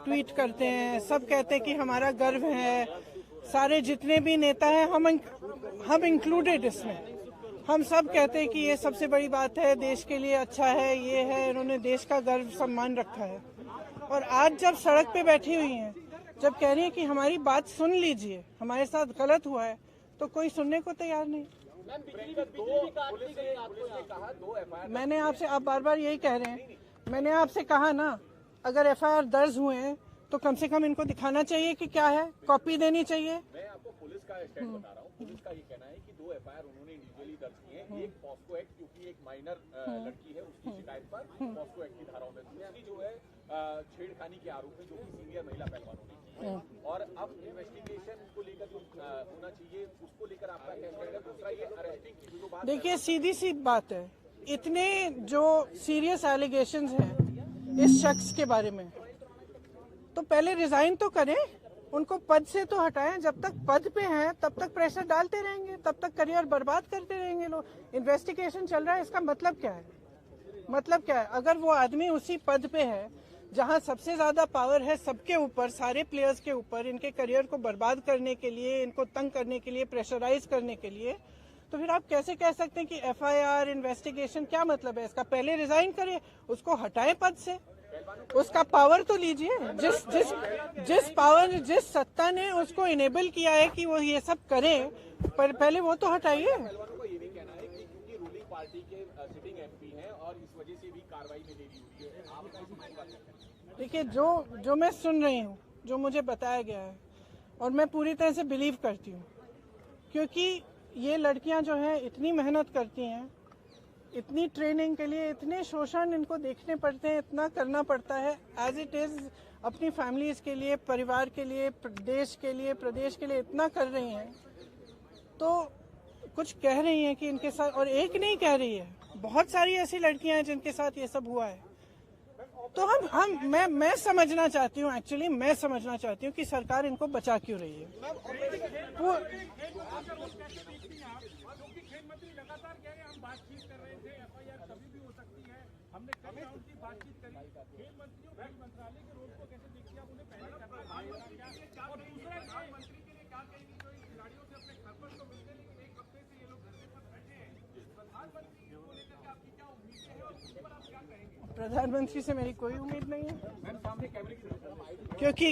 Tweet करते हैं, सब कहते हैं कि हमारा गर्व है, सारे जितने भी नेता हैं हम इंक्लूडेड इसमें, हम सब कहते हैं कि ये सबसे बड़ी बात है, देश के लिए अच्छा है, ये है, इन्होंने देश का गर्व सम्मान रखा है। और आज जब सड़क पे बैठी हुई हैं, जब कह रही हैं कि हमारी बात सुन लीजिए, हमारे साथ गलत हुआ है, तो कोई सुनने को तैयार नहीं। मैंने आपसे, आप बार बार यही कह रहे हैं, मैंने आपसे कहा ना, अगर एफआईआर दर्ज हुए हैं तो कम से कम इनको दिखाना चाहिए कि क्या है, कॉपी देनी चाहिए। मैं आपको पुलिस का स्टैंड बता रहा हूँ। पुलिस का ये कहना है कि 2 एफआईआर उन्होंने इंडिविजुअली दर्ज किए हैं। एक पॉस्को एक्ट, क्योंकि एक माइनर लड़की है, उसकी शिकायत पर पॉस्को एक्ट की धाराओं में, दूसरी जो है छेड़खानी के आरोप में, जो कि सीनियर महिला पहलवानों ने की है। और अब इन्वेस्टिगेशन को लेकर जो होना चाहिए उसको लेकर आपका क्या स्टैंड है? दूसरा ये अरेस्टिंग की जो बात, देखिए सीधी सी बात है, इतने जो सीरियस एलिगेशंस हैं इस शख्स के बारे में, तो पहले रिजाइन तो करें, उनको पद से तो हटाएं। जब तक पद पे हैं तब तक प्रेशर डालते रहेंगे, तब तक करियर बर्बाद करते रहेंगे लोग। इन्वेस्टिगेशन चल रहा है, इसका मतलब क्या है? मतलब क्या है? अगर वो आदमी उसी पद पे है जहां सबसे ज्यादा पावर है सबके ऊपर, सारे प्लेयर्स के ऊपर, इनके करियर को बर्बाद करने के लिए, इनको तंग करने के लिए, प्रेशराइज करने के लिए, तो फिर आप कैसे कह सकते हैं कि एफआईआर इन्वेस्टिगेशन? क्या मतलब है इसका? पहले रिजाइन करिए, उसको हटाएं पद से, उसका पावर तो लीजिए। जिस पावर, जिस सत्ता ने उसको इनेबल किया है कि वो ये सब करे, पर पहले वो तो हटाइए। पहलवानों का ये भी कहना है कि क्योंकि रूलिंग पार्टी के सिटिंग एमपी हैं और इस वजह से भी कार्रवाई में देरी हुई है। आपका देखिए, जो मैं सुन रही हूँ, जो मुझे बताया गया है, और मैं पूरी तरह से बिलीव करती हूँ, क्योंकि ये लड़कियां जो हैं इतनी मेहनत करती हैं, इतनी ट्रेनिंग के लिए, इतने शोषण इनको देखने पड़ते हैं, इतना करना पड़ता है एज इट इज, अपनी फैमिलीज के लिए, परिवार के लिए, देश के लिए, प्रदेश के लिए इतना कर रही हैं, तो कुछ कह रही हैं कि इनके साथ, और एक नहीं कह रही है, बहुत सारी ऐसी लड़कियां हैं जिनके साथ ये सब हुआ है। तो मैं समझना चाहती हूँ, एक्चुअली मैं समझना चाहती हूँ कि सरकार इनको बचा क्यों रही है। बातचीत कर रहे थे, एफआईआर कभी भी हो सकती है, हमने कई राउंड की बातचीत करी। खेल मंत्री और खेल मंत्रालय के रोल को कैसे देखिए आप? उन्हें पहले करना क्या, और दूसरा प्रधानमंत्री के लिए क्या कहेंगे जो इन खिलाड़ियों से अपने घर पर तो मिलते, लेकिन एक हफ्ते से ये लोग धरने पर बैठे हैं, प्रधानमंत्री को लेकर के आपकी क्या उम्मीदें हैं और उस पर आप क्या कहेंगे? प्रधानमंत्री से मेरी कोई उम्मीद नहीं है,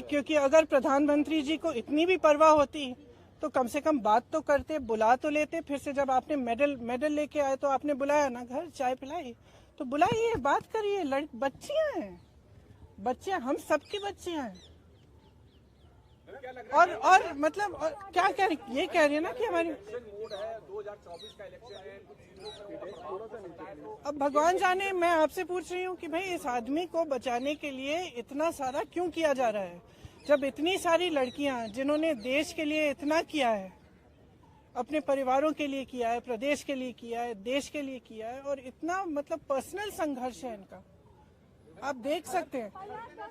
क्योंकि अगर प्रधानमंत्री जी को इतनी भी परवाह होती तो कम से कम बात तो करते, बुला तो लेते। फिर से जब आपने मेडल लेके आए तो आपने बुलाया ना, घर चाय पिलाई, तो बुलाइए, बात करिए। बच्चियां हैं, बच्चियां, हम सबकी बच्चियां हैं। और मतलब क्या कह रही, ये कह रही है ना कि हमारी 2024 का इलेक्शन है, अब भगवान जाने। मैं आपसे पूछ रही हूँ कि भाई इस आदमी को बचाने के लिए इतना सारा क्यों किया जा रहा है, जब इतनी सारी लड़कियां जिन्होंने देश के लिए इतना किया है, अपने परिवारों के लिए किया है, प्रदेश के लिए किया है, देश के लिए किया है, और इतना मतलब पर्सनल संघर्ष है इनका, आप देख सकते हैं,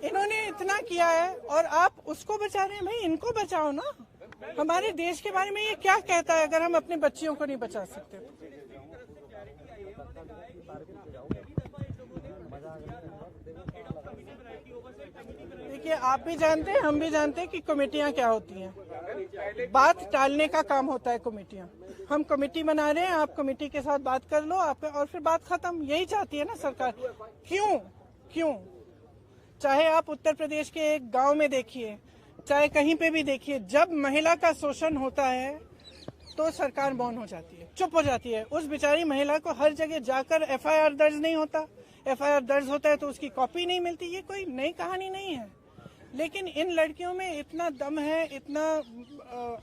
इन्होंने इतना किया है और आप उसको बचा रहे हैं। भाई इनको बचाओ ना। हमारे देश के बारे में ये क्या कहता है अगर हम अपने बच्चियों को नहीं बचा सकते? देखिए, आप भी जानते हैं, हम भी जानते हैं कि कमेटियां क्या होती हैं। बात टालने का काम होता है कमेटियां। हम कमेटी बना रहे हैं, आप कमेटी के साथ बात कर लो आप, और फिर बात खत्म। यही चाहती है ना सरकार। क्यों? चाहे आप उत्तर प्रदेश के एक गांव में देखिए, चाहे कहीं पे भी देखिए, जब महिला का शोषण होता है तो सरकार मौन हो जाती है, चुप हो जाती है। उस बेचारी महिला को हर जगह जाकर एफआईआर दर्ज नहीं होता, एफआईआर दर्ज होता है तो उसकी कॉपी नहीं मिलती। ये कोई नई कहानी नहीं है, लेकिन इन लड़कियों में इतना दम है, इतना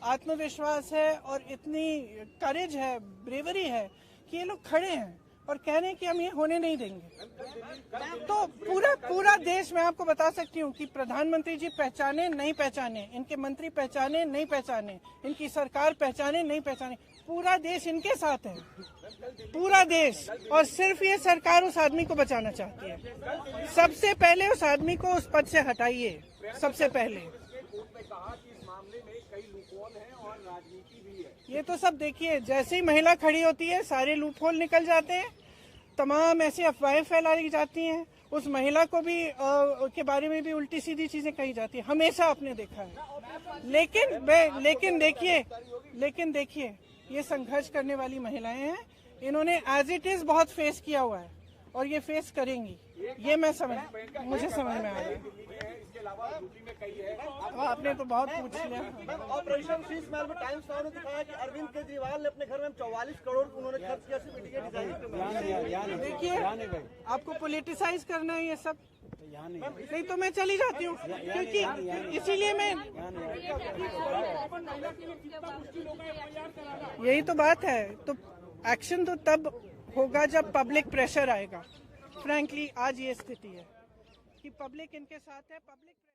आत्मविश्वास है और इतनी करेज है, ब्रेवरी है कि ये लोग खड़े हैं और कह रहे हैं कि हम ये होने नहीं देंगे। तो पूरा देश, मैं आपको बता सकती हूँ कि प्रधानमंत्री जी पहचाने नहीं पहचाने, इनके मंत्री पहचाने नहीं पहचाने, इनकी सरकार पहचाने नहीं पहचाने, पूरा देश इनके साथ है, पूरा देश। और सिर्फ ये सरकार उस आदमी को बचाना चाहती है। सबसे पहले उस आदमी को उस पद से हटाइए, सबसे पहले। ये तो सब देखिए, जैसे ही महिला खड़ी होती है सारे लूपहोल निकल जाते हैं, तमाम ऐसी अफवाहें फैलाई जाती हैं, उस महिला को भी के बारे में भी उल्टी सीधी चीजें कही जाती है, हमेशा आपने देखा है। लेकिन देखिए ये संघर्ष करने वाली महिलाएं हैं, इन्होंने एज इट इज बहुत फेस किया हुआ है और ये फेस करेंगी, ये मुझे समझ में आ रहा है। इसके अलावा यूपी में कई है। आपने तो बहुत पूछ लिया। ऑपरेशन शीश महल में टाइम्स नाउ ने दिखाया कि अरविंद केजरीवाल ने अपने घर में 44 करोड़ उन्होंने खर्च किया सिर्फ इंडिया डिजाइन। देखिए आपको पोलिटिसाइज करना है ये सब, नहीं तो मैं चली जाती हूँ, क्योंकि इसीलिए मैं, यही तो बात है। तो एक्शन तो तब होगा जब पब्लिक प्रेशर आएगा। फ्रैंकली आज ये स्थिति है कि पब्लिक इनके साथ है। पब्लिक